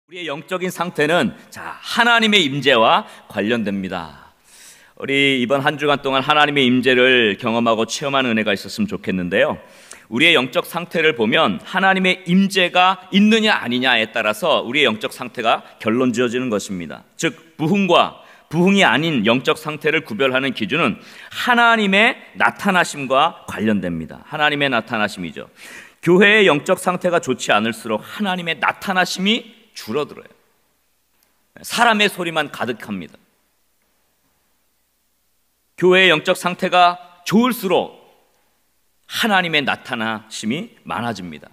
우리의 영적인 상태는 하나님의 임재와 관련됩니다. 우리 이번 한 주간 동안 하나님의 임재를 경험하고 체험하는 은혜가 있었으면 좋겠는데요. 우리의 영적 상태를 보면 하나님의 임재가 있느냐 아니냐에 따라서 우리의 영적 상태가 결론 지어지는 것입니다. 즉 부흥과 부흥이 아닌 영적 상태를 구별하는 기준은 하나님의 나타나심과 관련됩니다. 하나님의 나타나심이죠. 교회의 영적 상태가 좋지 않을수록 하나님의 나타나심이 줄어들어요. 사람의 소리만 가득합니다. 교회의 영적 상태가 좋을수록 하나님의 나타나심이 많아집니다.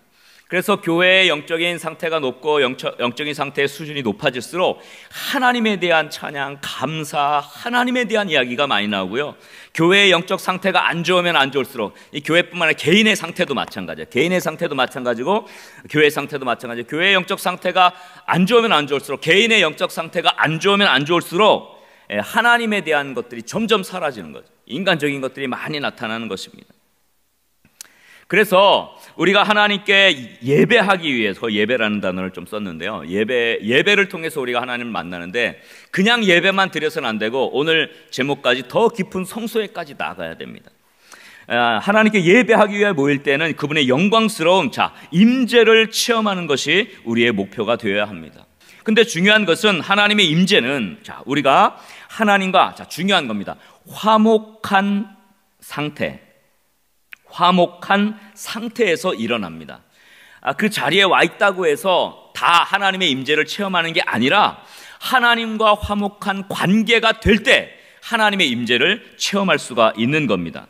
그래서 교회의 영적인 상태가 높고 영적인 상태의 수준이 높아질수록 하나님에 대한 찬양, 감사, 하나님에 대한 이야기가 많이 나오고요. 교회의 영적 상태가 안 좋으면 안 좋을수록 이 교회뿐만 아니라 개인의 상태도 마찬가지예요. 개인의 상태도 마찬가지고 교회의 상태도 마찬가지예요. 교회의 영적 상태가 안 좋으면 안 좋을수록, 개인의 영적 상태가 안 좋으면 안 좋을수록 하나님에 대한 것들이 점점 사라지는 거죠. 인간적인 것들이 많이 나타나는 것입니다. 그래서 우리가 하나님께 예배하기 위해서, 예배라는 단어를 좀 썼는데요, 예배를 통해서 우리가 하나님을 만나는데 그냥 예배만 드려서는 안 되고 오늘 제목까지 더 깊은 성소에까지 나가야 됩니다. 하나님께 예배하기 위해 모일 때는 그분의 영광스러운 임재를 체험하는 것이 우리의 목표가 되어야 합니다. 근데 중요한 것은 하나님의 임재는 우리가 하나님과 중요한 겁니다. 화목한 상태에서 일어납니다. 그 자리에 와 있다고 해서 다 하나님의 임재를 체험하는 게 아니라 하나님과 화목한 관계가 될 때 하나님의 임재를 체험할 수가 있는 겁니다.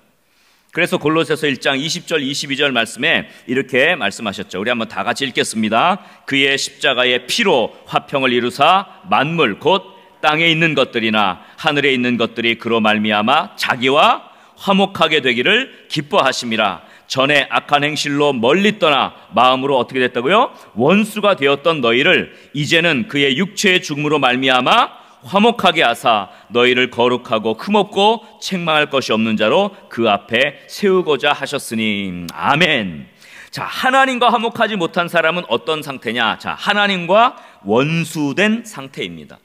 그래서 골로새서 1장 20절 22절 말씀에 이렇게 말씀하셨죠. 우리 한번 다 같이 읽겠습니다. 그의 십자가의 피로 화평을 이루사 만물 곧 땅에 있는 것들이나 하늘에 있는 것들이 그로 말미암아 자기와 화목하게 되기를 기뻐하심이라. 전에 악한 행실로 멀리 떠나 마음으로 어떻게 됐다고요? 원수가 되었던 너희를 이제는 그의 육체의 죽음으로 말미암아 화목하게 하사 너희를 거룩하고 흠없고 책망할 것이 없는 자로 그 앞에 세우고자 하셨으니. 아멘. 하나님과 화목하지 못한 사람은 어떤 상태냐? 하나님과 원수된 상태입니다.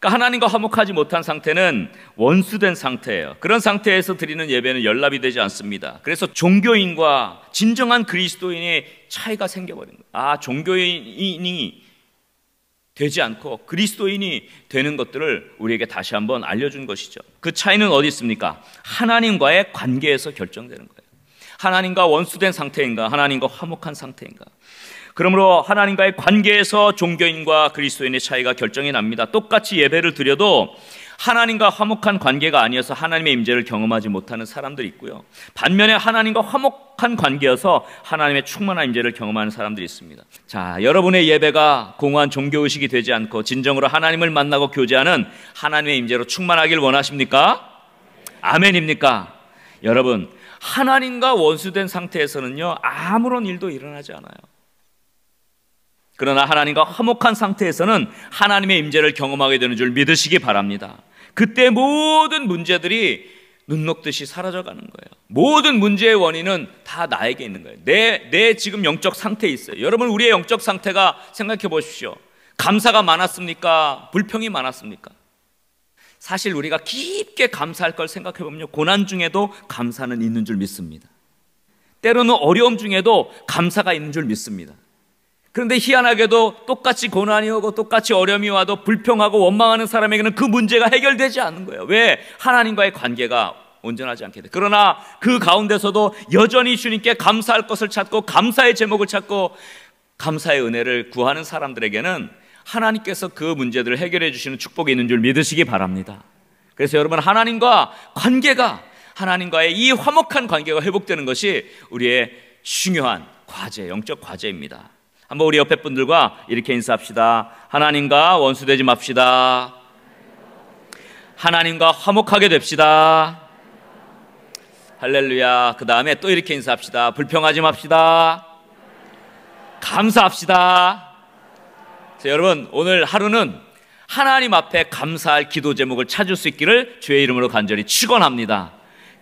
그러니까 하나님과 화목하지 못한 상태는 원수된 상태예요. 그런 상태에서 드리는 예배는 연락이 되지 않습니다. 그래서 종교인과 진정한 그리스도인의 차이가 생겨버린 거예요. 종교인이 되지 않고 그리스도인이 되는 것들을 우리에게 다시 한번 알려준 것이죠. 그 차이는 어디 있습니까? 하나님과의 관계에서 결정되는 거예요. 하나님과 원수된 상태인가, 하나님과 화목한 상태인가. 그러므로 하나님과의 관계에서 종교인과 그리스도인의 차이가 결정이 납니다. 똑같이 예배를 드려도 하나님과 화목한 관계가 아니어서 하나님의 임재를 경험하지 못하는 사람들이 있고요. 반면에 하나님과 화목한 관계여서 하나님의 충만한 임재를 경험하는 사람들이 있습니다. 여러분의 예배가 공허한 종교의식이 되지 않고 진정으로 하나님을 만나고 교제하는 하나님의 임재로 충만하길 원하십니까? 아멘입니까? 여러분, 하나님과 원수된 상태에서는요, 아무런 일도 일어나지 않아요. 그러나 하나님과 화목한 상태에서는 하나님의 임재를 경험하게 되는 줄 믿으시기 바랍니다. 그때 모든 문제들이 눈 녹듯이 사라져가는 거예요. 모든 문제의 원인은 다 나에게 있는 거예요. 내 지금 영적 상태에 있어요. 여러분, 우리의 영적 상태가 생각해 보십시오. 감사가 많았습니까? 불평이 많았습니까? 사실 우리가 깊게 감사할 걸 생각해 보면요, 고난 중에도 감사는 있는 줄 믿습니다. 때로는 어려움 중에도 감사가 있는 줄 믿습니다. 그런데 희한하게도 똑같이 고난이 오고 똑같이 어려움이 와도 불평하고 원망하는 사람에게는 그 문제가 해결되지 않는 거예요. 왜? 하나님과의 관계가 온전하지 않게 돼. 그러나 그 가운데서도 여전히 주님께 감사할 것을 찾고 감사의 제목을 찾고 감사의 은혜를 구하는 사람들에게는 하나님께서 그 문제들을 해결해 주시는 축복이 있는 줄 믿으시기 바랍니다. 그래서 여러분, 하나님과 관계가, 하나님과의 이 화목한 관계가 회복되는 것이 우리의 중요한 과제, 영적 과제입니다. 한번 우리 옆에 분들과 이렇게 인사합시다. 하나님과 원수되지 맙시다. 하나님과 화목하게 됩시다. 할렐루야. 그 다음에 또 이렇게 인사합시다. 불평하지 맙시다. 감사합시다. 여러분, 오늘 하루는 하나님 앞에 감사할 기도 제목을 찾을 수 있기를 주의 이름으로 간절히 축원합니다.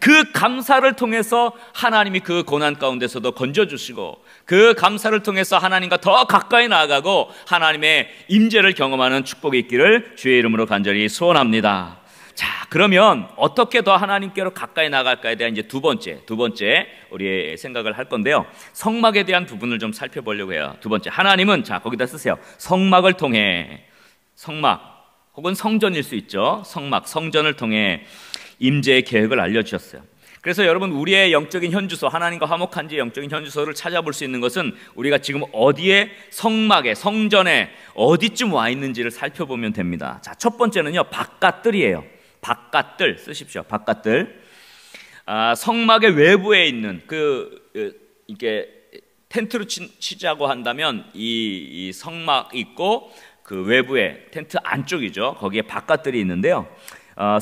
그 감사를 통해서 하나님이 그 고난 가운데서도 건져주시고, 그 감사를 통해서 하나님과 더 가까이 나아가고 하나님의 임재를 경험하는 축복이 있기를 주의 이름으로 간절히 소원합니다. 자, 그러면 어떻게 더 하나님께로 가까이 나갈까에 대한 이제 두 번째 우리의 생각을 할 건데요. 성막에 대한 부분을 좀 살펴보려고 해요. 두 번째, 하나님은, 자, 거기다 쓰세요. 성막을 통해, 성막 혹은 성전일 수 있죠. 성막, 성전을 통해 임재의 계획을 알려주셨어요. 그래서 여러분, 우리의 영적인 현주소, 하나님과 화목한 지의 영적인 현주소를 찾아볼 수 있는 것은 우리가 지금 어디에, 성막에, 성전에 어디쯤 와 있는지를 살펴보면 됩니다. 자, 첫 번째는요, 바깥뜰이에요. 바깥뜰 쓰십시오. 바깥뜰. 성막의 외부에 있는 이게 텐트로 치자고 한다면 이 성막 있고 그 외부에 텐트 안쪽이죠. 거기에 바깥뜰이 있는데요.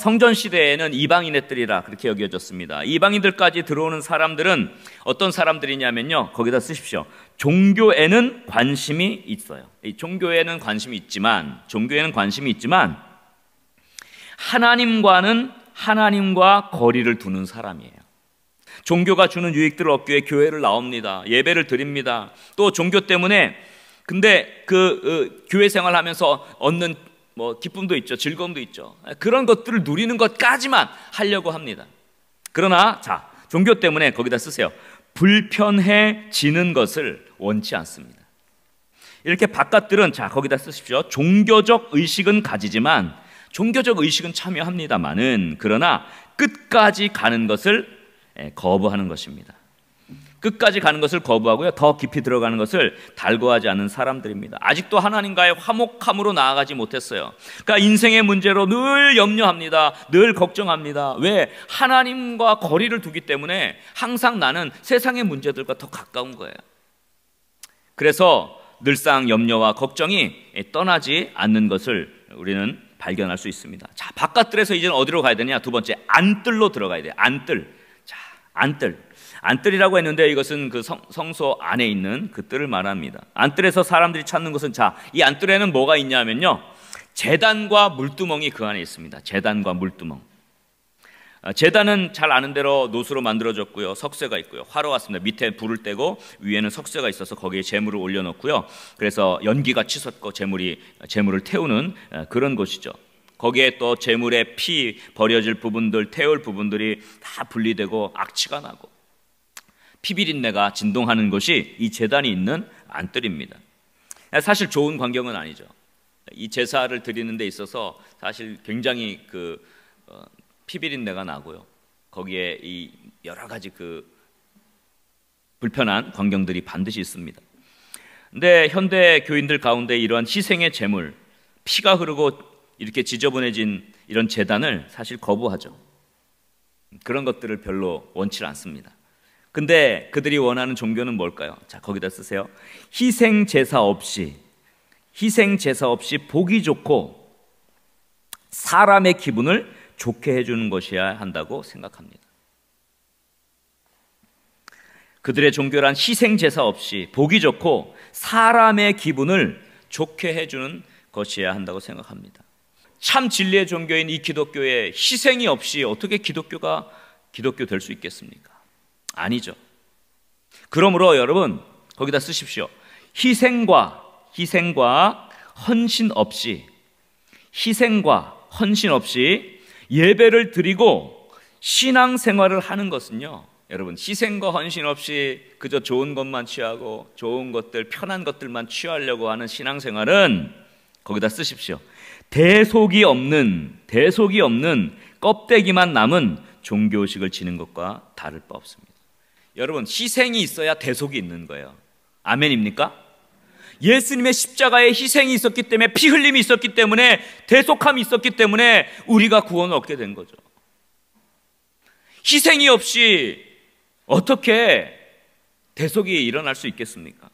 성전 시대에는 이방인의 뜰이라 그렇게 여겨졌습니다. 이방인들까지 들어오는 사람들은 어떤 사람들이냐면요, 거기다 쓰십시오. 종교에는 관심이 있어요. 종교에는 관심이 있지만 하나님과 거리를 두는 사람이에요. 종교가 주는 유익들을 얻기 위해 교회를 나옵니다. 예배를 드립니다. 또 종교 때문에, 근데 교회 생활하면서 얻는 기쁨도 있죠. 즐거움도 있죠. 그런 것들을 누리는 것까지만 하려고 합니다. 그러나, 자, 종교 때문에 거기다 쓰세요. 불편해지는 것을 원치 않습니다. 이렇게 바깥들은, 자, 거기다 쓰십시오. 종교적 의식은 가지지만, 종교적 의식은 참여합니다마는, 그러나 끝까지 가는 것을 거부하는 것입니다. 끝까지 가는 것을 거부하고요, 더 깊이 들어가는 것을 달고하지 않는 사람들입니다. 아직도 하나님과의 화목함으로 나아가지 못했어요. 그러니까 인생의 문제로 늘 염려합니다. 늘 걱정합니다. 왜? 하나님과 거리를 두기 때문에 항상 나는 세상의 문제들과 더 가까운 거예요. 그래서 늘상 염려와 걱정이 떠나지 않는 것을 우리는 발견할 수 있습니다. 자, 바깥뜰에서 이제는 어디로 가야 되냐? 두 번째, 안뜰로 들어가야 돼요. 안뜰. 자, 안뜰이라고 했는데 이것은 그 성소 안에 있는 그 뜰을 말합니다. 안뜰에서 사람들이 찾는 것은, 자, 이 안뜰에는 뭐가 있냐면요, 제단과 물두멍이 그 안에 있습니다. 제단과 물두멍. 제단은 잘 아는 대로 노수로 만들어졌고요, 석쇠가 있고요, 화로 같습니다. 밑에 불을 떼고 위에는 석쇠가 있어서 거기에 재물을 올려놓고요, 그래서 연기가 치솟고 재물을 태우는 그런 곳이죠. 거기에 또 재물의 피 버려질 부분들, 태울 부분들이 다 분리되고 악취가 나고 피비린내가 진동하는 곳이 이 제단이 있는 안뜰입니다. 사실 좋은 광경은 아니죠. 이 제사를 드리는 데 있어서 사실 굉장히 피비린내가 나고요, 거기에 이 여러 가지 불편한 광경들이 반드시 있습니다. 근데 현대 교인들 가운데 이러한 희생의 제물, 피가 흐르고 이렇게 지저분해진 이런 제단을 사실 거부하죠. 그런 것들을 별로 원치 않습니다. 근데 그들이 원하는 종교는 뭘까요? 자, 거기다 쓰세요. 희생 제사 없이 보기 좋고 사람의 기분을 좋게 해주는 것이어야 한다고 생각합니다. 그들의 종교란 희생 제사 없이 보기 좋고 사람의 기분을 좋게 해주는 것이어야 한다고 생각합니다. 참 진리의 종교인 이 기독교에 희생이 없이 어떻게 기독교가 기독교 될 수 있겠습니까? 아니죠. 그러므로 여러분, 거기다 쓰십시오. 희생과 헌신 없이 예배를 드리고 신앙생활을 하는 것은요, 여러분, 희생과 헌신 없이 그저 좋은 것만 취하고 좋은 것들, 편한 것들만 취하려고 하는 신앙생활은, 거기다 쓰십시오. 대속이 없는 껍데기만 남은 종교의식을 지닌 것과 다를 바 없습니다. 여러분, 희생이 있어야 대속이 있는 거예요. 아멘입니까? 예수님의 십자가에 희생이 있었기 때문에, 피 흘림이 있었기 때문에, 대속함이 있었기 때문에 우리가 구원을 얻게 된 거죠. 희생이 없이 어떻게 대속이 일어날 수 있겠습니까?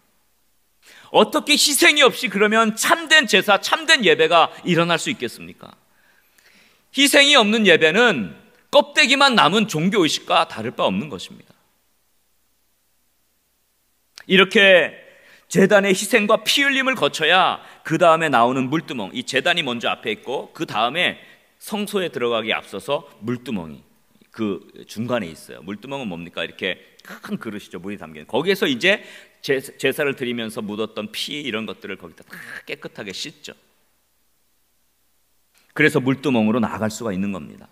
어떻게 희생이 없이 그러면 참된 제사, 참된 예배가 일어날 수 있겠습니까? 희생이 없는 예배는 껍데기만 남은 종교의식과 다를 바 없는 것입니다. 이렇게 제단의 희생과 피 흘림을 거쳐야 그 다음에 나오는 물두멍, 이 제단이 먼저 앞에 있고 그 다음에 성소에 들어가기 앞서서 물두멍이, 그 중간에 있어요. 물두멍은 뭡니까? 이렇게 큰 그릇이죠. 물이 담긴. 거기에서 이제 제사를 드리면서 묻었던 피 이런 것들을 거기다 다 깨끗하게 씻죠. 그래서 물두멍으로 나아갈 수가 있는 겁니다.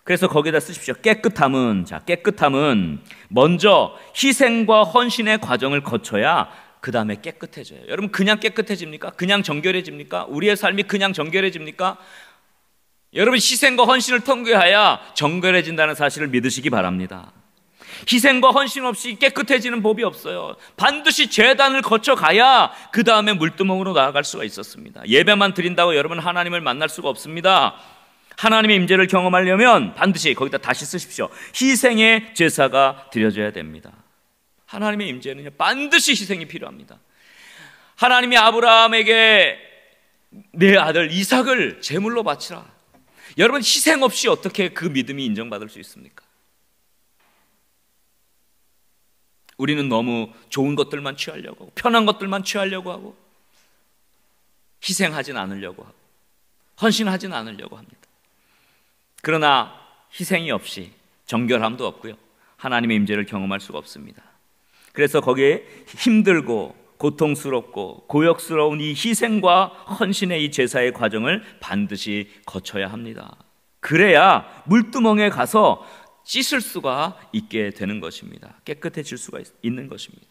그래서 거기다 쓰십시오. 깨끗함은, 자, 깨끗함은 먼저 희생과 헌신의 과정을 거쳐야 그 다음에 깨끗해져요. 여러분, 그냥 깨끗해집니까? 그냥 정결해집니까? 우리의 삶이 그냥 정결해집니까? 여러분, 희생과 헌신을 통과해야 정결해진다는 사실을 믿으시기 바랍니다. 희생과 헌신 없이 깨끗해지는 법이 없어요. 반드시 제단을 거쳐가야 그 다음에 물두멍으로 나아갈 수가 있었습니다. 예배만 드린다고 여러분 하나님을 만날 수가 없습니다. 하나님의 임재를 경험하려면 반드시 거기다 다시 쓰십시오. 희생의 제사가 드려져야 됩니다. 하나님의 임재는요, 반드시 희생이 필요합니다. 하나님이 아브라함에게 내 아들 이삭을 제물로 바치라. 여러분, 희생 없이 어떻게 그 믿음이 인정받을 수 있습니까? 우리는 너무 좋은 것들만 취하려고 하고 편한 것들만 취하려고 하고 희생하진 않으려고 하고 헌신하진 않으려고 합니다. 그러나 희생이 없이 정결함도 없고요, 하나님의 임재를 경험할 수가 없습니다. 그래서 거기에 힘들고 고통스럽고 고역스러운 이 희생과 헌신의 이 제사의 과정을 반드시 거쳐야 합니다. 그래야 물두멍에 가서 씻을 수가 있게 되는 것입니다. 깨끗해질 수가 있는 것입니다.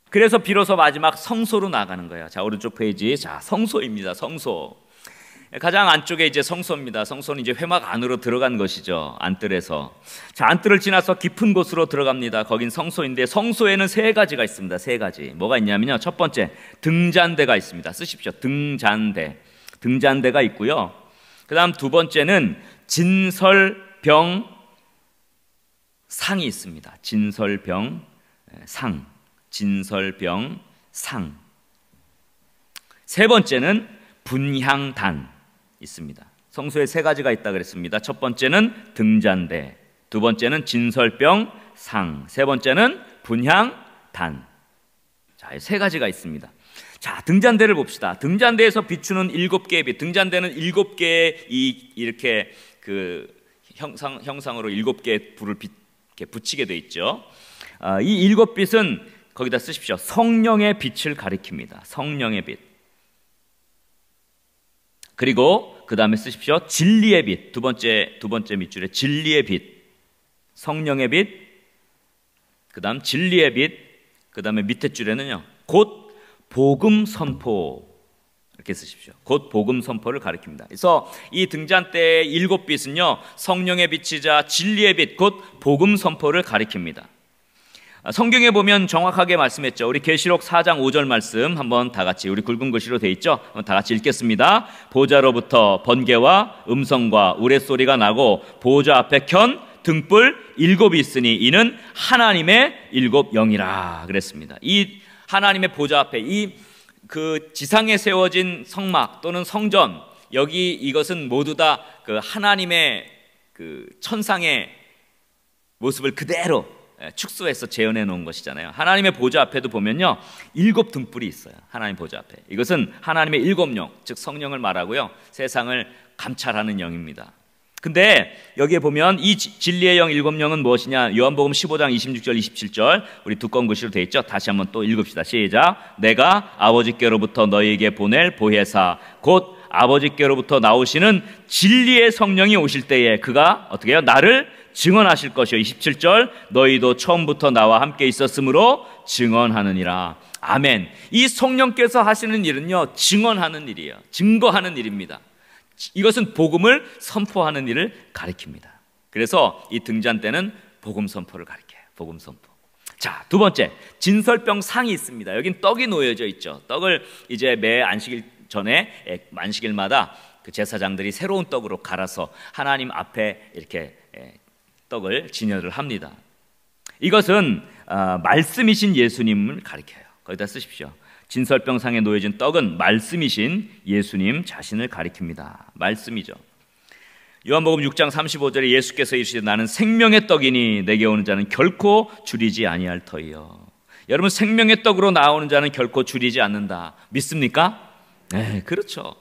그래서 비로소 마지막 성소로 나가는 거예요. 자, 오른쪽 페이지. 자, 성소입니다. 성소. 가장 안쪽에 이제 성소입니다. 성소는 이제 회막 안으로 들어간 것이죠. 안뜰에서. 자, 안뜰을 지나서 깊은 곳으로 들어갑니다. 거긴 성소인데 성소에는 세 가지가 있습니다. 세 가지. 뭐가 있냐면요. 첫 번째, 등잔대가 있습니다. 쓰십시오. 등잔대. 등잔대가 있고요. 그 다음 두 번째는 진설병 상이 있습니다. 진설병 상. 진설병 상. 세 번째는 분향단 있습니다. 성소에 세 가지가 있다 그랬습니다. 첫 번째는 등잔대, 두 번째는 진설병 상, 세 번째는 분향단. 자, 세 가지가 있습니다. 자, 등잔대를 봅시다. 등잔대에서 비추는 7개의 빛. 등잔대는 7개의 이렇게 그 형상으로 7개의 불을 이렇게 붙이게 돼 있죠. 이 7빛은 거기다 쓰십시오. 성령의 빛을 가리킵니다. 성령의 빛. 그리고 그 다음에 쓰십시오. 진리의 빛. 두 번째 밑줄에 진리의 빛, 성령의 빛, 그 다음 진리의 빛, 그 다음에 밑에 줄에는요, 곧 복음 선포, 이렇게 쓰십시오. 곧 복음 선포를 가리킵니다. 그래서 이 등잔대의 7빛은요, 성령의 빛이자 진리의 빛, 곧 복음 선포를 가리킵니다. 성경에 보면 정확하게 말씀했죠. 우리 계시록 4장 5절 말씀 한번 다 같이, 우리 굵은 글씨로 돼 있죠. 한번 다 같이 읽겠습니다. 보좌로부터 번개와 음성과 우레소리가 나고 보좌 앞에 켠 등불 7이 있으니 이는 하나님의 7영이라 그랬습니다. 이 하나님의 보좌 앞에 이 그 지상에 세워진 성막 또는 성전, 여기 이것은 모두 다 그 하나님의 그 천상의 모습을 그대로 축소해서 재현해 놓은 것이잖아요. 하나님의 보좌 앞에도 보면요, 7 등불이 있어요. 하나님 보좌 앞에. 이것은 하나님의 7영, 즉 성령을 말하고요, 세상을 감찰하는 영입니다. 근데 여기에 보면 이 진리의 영 7영은 무엇이냐? 요한복음 15장 26절 27절 우리 두꺼운 글씨로 되어 있죠. 다시 한번 또 읽읍시다. 시작. 내가 아버지께로부터 너희에게 보낼 보혜사 곧 아버지께로부터 나오시는 진리의 성령이 오실 때에 그가 어떻게 해요? 나를 증언하실 것이요. 27절 너희도 처음부터 나와 함께 있었으므로 증언하느니라. 아멘. 이 성령께서 하시는 일은요, 증언하는 일이에요. 증거하는 일입니다. 이것은 복음을 선포하는 일을 가리킵니다. 그래서 이 등잔대는 복음 선포를 가리켜요. 복음 선포. 자, 두 번째, 진설병 상이 있습니다. 여긴 떡이 놓여져 있죠. 떡을 이제 매 안식일 전에 안식일마다 그 제사장들이 새로운 떡으로 갈아서 하나님 앞에 이렇게 떡을 진열을 합니다. 이것은 말씀이신 예수님을 가리켜요. 거기다 쓰십시오. 진설병상에 놓여진 떡은 말씀이신 예수님 자신을 가리킵니다. 말씀이죠. 요한복음 6장 35절에 예수께서 이르시되 나는 생명의 떡이니 내게 오는 자는 결코 줄이지 아니할 터이요. 여러분, 생명의 떡으로 나오는 자는 결코 줄이지 않는다. 믿습니까? 네, 그렇죠.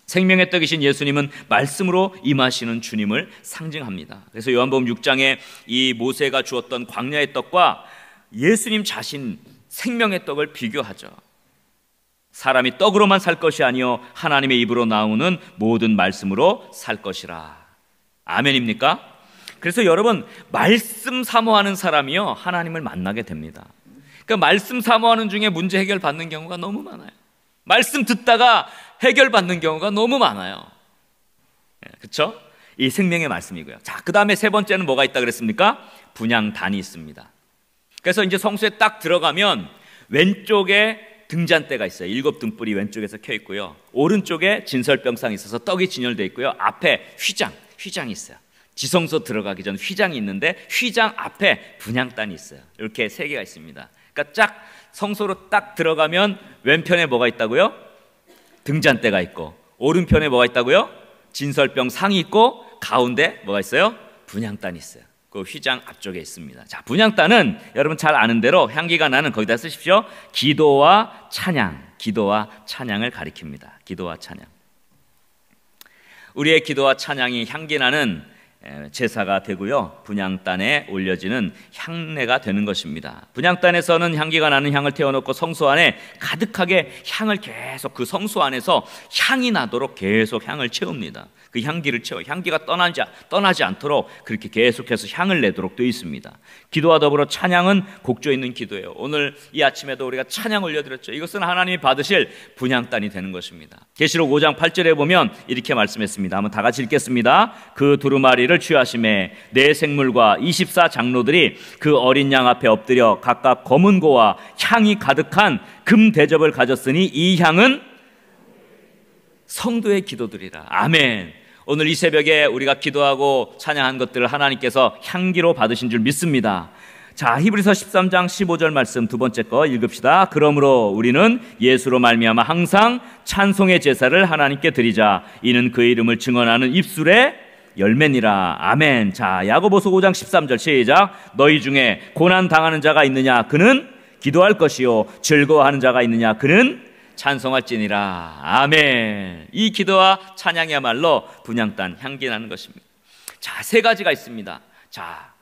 생명의 떡이신 예수님은 말씀으로 임하시는 주님을 상징합니다. 그래서 요한복음 6장에 이 모세가 주었던 광야의 떡과 예수님 자신 생명의 떡을 비교하죠. 사람이 떡으로만 살 것이 아니요 하나님의 입으로 나오는 모든 말씀으로 살 것이라. 아멘입니까? 그래서 여러분, 말씀 사모하는 사람이요 하나님을 만나게 됩니다. 그러니까 말씀 사모하는 중에 문제 해결 받는 경우가 너무 많아요. 말씀 듣다가 해결받는 경우가 너무 많아요. 그렇죠? 이 생명의 말씀이고요. 자, 그 다음에 세 번째는 뭐가 있다 그랬습니까? 분향단이 있습니다. 그래서 이제 성소에 딱 들어가면 왼쪽에 등잔대가 있어요. 7등불이 왼쪽에서 켜 있고요. 오른쪽에 진설병상이 있어서 떡이 진열되어 있고요. 앞에 휘장이 있어요. 지성소 들어가기 전 휘장이 있는데 휘장 앞에 분향단이 있어요. 이렇게 세 개가 있습니다. 그러니까 쫙 성소로 딱 들어가면 왼편에 뭐가 있다고요? 등잔대가 있고, 오른편에 뭐가 있다고요? 진설병상이 있고, 가운데 뭐가 있어요? 분향단이 있어요. 그 휘장 앞쪽에 있습니다. 자, 분향단은 여러분 잘 아는 대로 향기가 나는, 거기다 쓰십시오, 기도와 찬양을 가리킵니다. 기도와 찬양. 우리의 기도와 찬양이 향기 나는 제사가 되고요, 분향단에 올려지는 향내가 되는 것입니다. 분향단에서는 향기가 나는 향을 태워놓고 성소 안에 가득하게 향을 계속, 그 성소 안에서 향이 나도록 계속 향을 채웁니다. 그 향기를 채워, 향기가 떠나지 않도록 그렇게 계속해서 향을 내도록 되어 있습니다. 기도와 더불어 찬양은 곡조 있는 기도예요. 오늘 이 아침에도 우리가 찬양 올려드렸죠. 이것은 하나님이 받으실 분향단이 되는 것입니다. 계시록 5장 8절에 보면 이렇게 말씀했습니다. 한번 다 같이 읽겠습니다. 그 두루마리를 취하심에 네 생물과 24장로들이 그 어린 양 앞에 엎드려 각각 검은 고와 향이 가득한 금 대접을 가졌으니 이 향은 성도의 기도들이라. 아멘. 오늘 이 새벽에 우리가 기도하고 찬양한 것들을 하나님께서 향기로 받으신 줄 믿습니다. 자, 히브리서 13장 15절 말씀 두 번째 거 읽읍시다. 그러므로 우리는 예수로 말미암아 항상 찬송의 제사를 하나님께 드리자. 이는 그의 이름을 증언하는 입술의 열매니라. 아멘. 자, 야고보서 5장 13절 시작. 너희 중에 고난 당하는 자가 있느냐? 그는 기도할 것이요. 즐거워하는 자가 있느냐? 그는 찬송할지니라. 아멘. 이 기도와 찬양이야말로 분향단, 향기 나는 것입니다. 자, 세 가지가 있습니다. 자,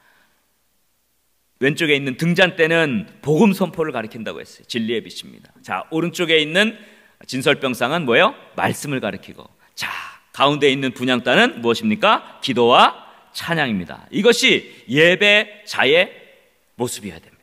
왼쪽에 있는 등잔대는 복음 선포를 가리킨다고 했어요. 진리의 빛입니다. 자, 오른쪽에 있는 진설병상은 뭐예요? 말씀을 가리키고, 자, 가운데 있는 분향단은 무엇입니까? 기도와 찬양입니다. 이것이 예배자의 모습이어야 됩니다.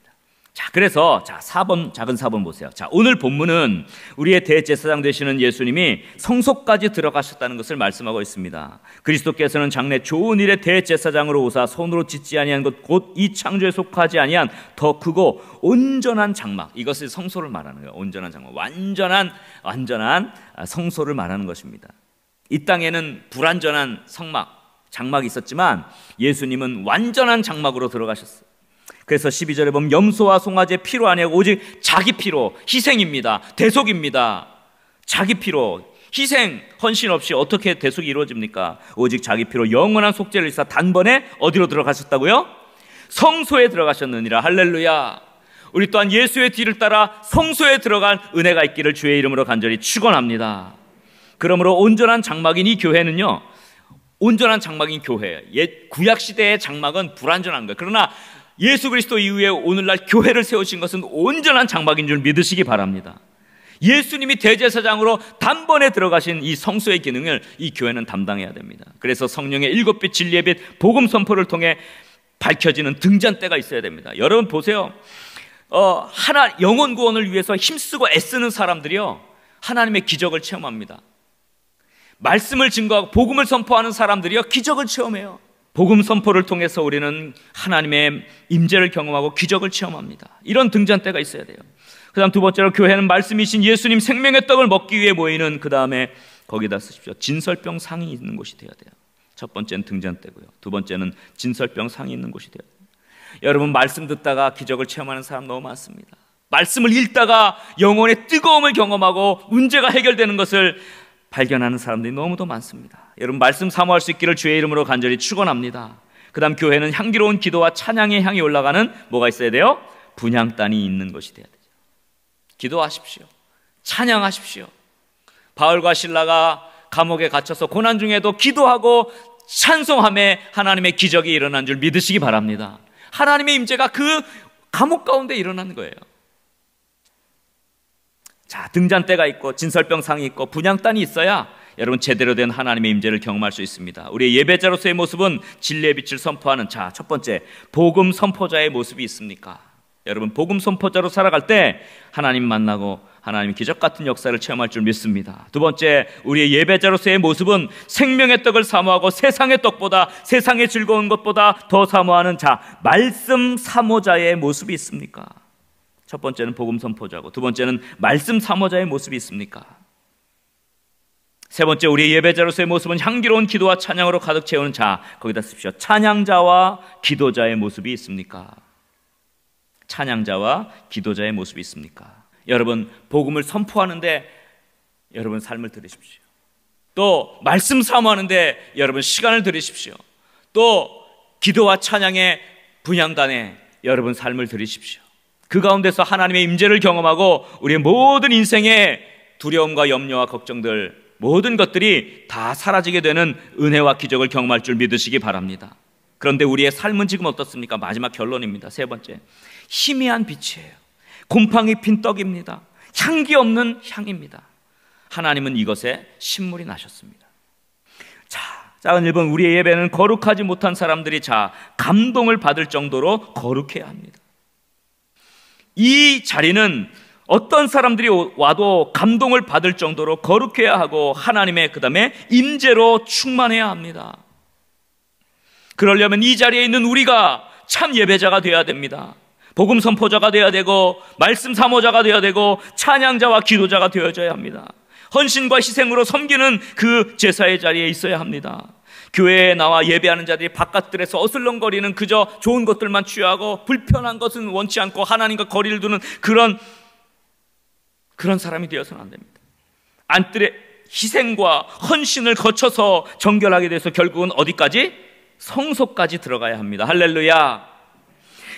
자, 그래서 자, 4번, 작은 4번 보세요. 자, 오늘 본문은 우리의 대제사장 되시는 예수님이 성소까지 들어가셨다는 것을 말씀하고 있습니다. 그리스도께서는 장래 좋은 일의 대제사장으로 오사 손으로 짓지 아니한 것 곧 이 창조에 속하지 아니한 더 크고 온전한 장막, 이것을 성소를 말하는 거예요. 온전한 장막, 완전한 성소를 말하는 것입니다. 이 땅에는 불완전한 장막이 있었지만 예수님은 완전한 장막으로 들어가셨어요. 그래서 12절에 보면 염소와 송아지의 피로 아니고 오직 자기 피로, 희생입니다. 대속입니다. 자기 피로, 희생, 헌신 없이 어떻게 대속이 이루어집니까? 오직 자기 피로 영원한 속죄를 일사 단번에 어디로 들어가셨다고요? 성소에 들어가셨느니라. 할렐루야. 우리 또한 예수의 뒤를 따라 성소에 들어간 은혜가 있기를 주의 이름으로 간절히 축원합니다. 그러므로 온전한 장막인 이 교회는요, 온전한 장막인 교회예요. 구약시대의 장막은 불완전한 거예요. 그러나 예수 그리스도 이후에 오늘날 교회를 세우신 것은 온전한 장막인 줄 믿으시기 바랍니다. 예수님이 대제사장으로 단번에 들어가신 이 성소의 기능을 이 교회는 담당해야 됩니다. 그래서 성령의 7빛 진리의 빛 복음 선포를 통해 밝혀지는 등잔대가 있어야 됩니다. 여러분 보세요. 영혼 구원을 위해서 힘쓰고 애쓰는 사람들이요, 하나님의 기적을 체험합니다. 말씀을 증거하고 복음을 선포하는 사람들이요, 기적을 체험해요. 복음 선포를 통해서 우리는 하나님의 임재를 경험하고 기적을 체험합니다. 이런 등잔대가 있어야 돼요. 그 다음 두 번째로 교회는 말씀이신 예수님 생명의 떡을 먹기 위해 모이는, 그 다음에 거기다 쓰십시오, 진설병 상이 있는 곳이 되어야 돼요. 첫 번째는 등잔대고요, 두 번째는 진설병 상이 있는 곳이 되어야 돼요. 여러분, 말씀 듣다가 기적을 체험하는 사람 너무 많습니다. 말씀을 읽다가 영혼의 뜨거움을 경험하고 문제가 해결되는 것을 발견하는 사람들이 너무도 많습니다. 여러분, 말씀 사모할 수 있기를 주의 이름으로 간절히 축원합니다. 그 다음 교회는 향기로운 기도와 찬양의 향이 올라가는 뭐가 있어야 돼요? 분향단이 있는 것이 돼야 되죠. 기도하십시오. 찬양하십시오. 바울과 실라가 감옥에 갇혀서 고난 중에도 기도하고 찬송함에 하나님의 기적이 일어난 줄 믿으시기 바랍니다. 하나님의 임재가 그 감옥 가운데 일어난 거예요. 자, 등잔대가 있고 진설병상이 있고 분향단이 있어야 여러분 제대로 된 하나님의 임재를 경험할 수 있습니다. 우리의 예배자로서의 모습은 진리의 빛을 선포하는, 자, 첫 번째, 복음 선포자의 모습이 있습니까? 여러분, 복음 선포자로 살아갈 때 하나님 만나고 하나님의 기적 같은 역사를 체험할 줄 믿습니다. 두 번째, 우리의 예배자로서의 모습은 생명의 떡을 사모하고 세상의 떡보다, 세상의 즐거운 것보다 더 사모하는, 자, 말씀 사모자의 모습이 있습니까? 첫 번째는 복음 선포자고, 두 번째는 말씀 사모자의 모습이 있습니까? 세 번째, 우리의 예배자로서의 모습은 향기로운 기도와 찬양으로 가득 채우는, 자, 거기다 쓰십시오. 찬양자와 기도자의 모습이 있습니까? 찬양자와 기도자의 모습이 있습니까? 여러분, 복음을 선포하는데 여러분 삶을 들이십시오. 또 말씀 사모하는데 여러분 시간을 들이십시오. 또 기도와 찬양의 분향단에 여러분 삶을 들이십시오. 그 가운데서 하나님의 임재를 경험하고 우리의 모든 인생의 두려움과 염려와 걱정들, 모든 것들이 다 사라지게 되는 은혜와 기적을 경험할 줄 믿으시기 바랍니다. 그런데 우리의 삶은 지금 어떻습니까? 마지막 결론입니다. 세 번째, 희미한 빛이에요. 곰팡이 핀 떡입니다. 향기 없는 향입니다. 하나님은 이것에 신물이 나셨습니다. 자, 작은 1번, 우리의 예배는 거룩하지 못한 사람들이, 자, 감동을 받을 정도로 거룩해야 합니다. 이 자리는 어떤 사람들이 와도 감동을 받을 정도로 거룩해야 하고 하나님의 그 다음에 임재로 충만해야 합니다. 그러려면 이 자리에 있는 우리가 참 예배자가 되어야 됩니다. 복음 선포자가 되어야 되고 말씀 사모자가 되어야 되고 찬양자와 기도자가 되어져야 합니다. 헌신과 희생으로 섬기는 그 제사의 자리에 있어야 합니다. 교회에 나와 예배하는 자들이 바깥들에서 어슬렁거리는 그저 좋은 것들만 취하고 불편한 것은 원치 않고 하나님과 거리를 두는 그런 사람이 되어서는 안 됩니다. 안뜰에 희생과 헌신을 거쳐서 정결하게 돼서 결국은 어디까지? 성소까지 들어가야 합니다. 할렐루야.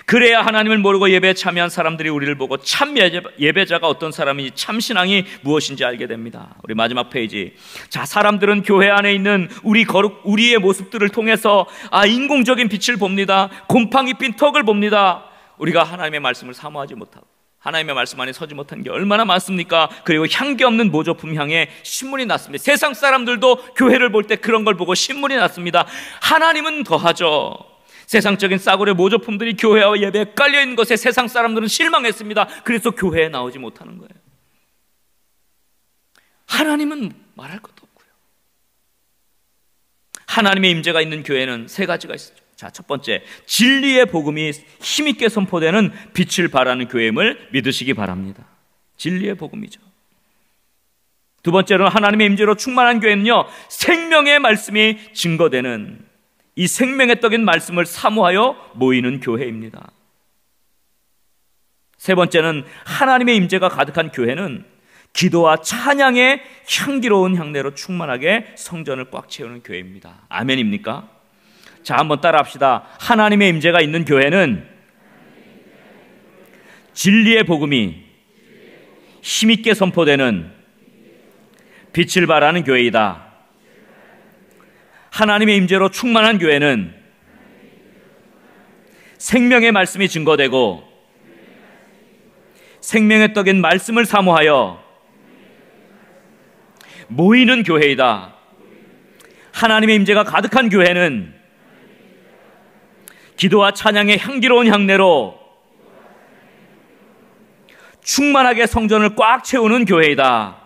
그래야 하나님을 모르고 예배에 참여한 사람들이 우리를 보고 참 예배자가 어떤 사람인지, 참 신앙이 무엇인지 알게 됩니다. 우리 마지막 페이지. 자, 사람들은 교회 안에 있는 우리의 모습들을 통해서 인공적인 빛을 봅니다. 곰팡이 핀 턱을 봅니다. 우리가 하나님의 말씀을 사모하지 못하고 하나님의 말씀 안에 서지 못한 게 얼마나 많습니까? 그리고 향기 없는 모조품 향에 신물이 났습니다. 세상 사람들도 교회를 볼 때 그런 걸 보고 신물이 났습니다. 하나님은 더하죠. 세상적인 싸구려 모조품들이 교회와 예배에 깔려있는 것에 세상 사람들은 실망했습니다. 그래서 교회에 나오지 못하는 거예요. 하나님은 말할 것도 없고요. 하나님의 임재가 있는 교회는 세 가지가 있죠. 자, 첫 번째, 진리의 복음이 힘있게 선포되는 빛을 발하는 교회임을 믿으시기 바랍니다. 진리의 복음이죠. 두 번째로는 하나님의 임재로 충만한 교회는요, 생명의 말씀이 증거되는, 이 생명의 떡인 말씀을 사모하여 모이는 교회입니다. 세 번째는 하나님의 임재가 가득한 교회는 기도와 찬양의 향기로운 향내로 충만하게 성전을 꽉 채우는 교회입니다. 아멘입니까? 자, 한번 따라합시다. 하나님의 임재가 있는 교회는 진리의 복음이 힘있게 선포되는 빛을 발하는 교회이다. 하나님의 임재로 충만한 교회는 생명의 말씀이 증거되고 생명의 떡인 말씀을 사모하여 모이는 교회이다. 하나님의 임재가 가득한 교회는 기도와 찬양의 향기로운 향내로 충만하게 성전을 꽉 채우는 교회이다.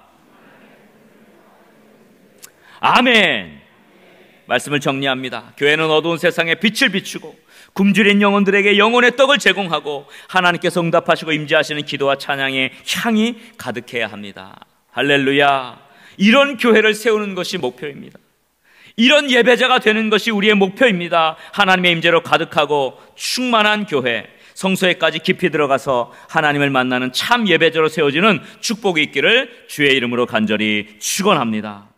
아멘. 말씀을 정리합니다. 교회는 어두운 세상에 빛을 비추고 굶주린 영혼들에게 영혼의 떡을 제공하고 하나님께서 응답하시고 임재하시는 기도와 찬양의 향이 가득해야 합니다. 할렐루야. 이런 교회를 세우는 것이 목표입니다. 이런 예배자가 되는 것이 우리의 목표입니다. 하나님의 임재로 가득하고 충만한 교회, 성소에까지 깊이 들어가서 하나님을 만나는 참 예배자로 세워지는 축복이 있기를 주의 이름으로 간절히 축원합니다.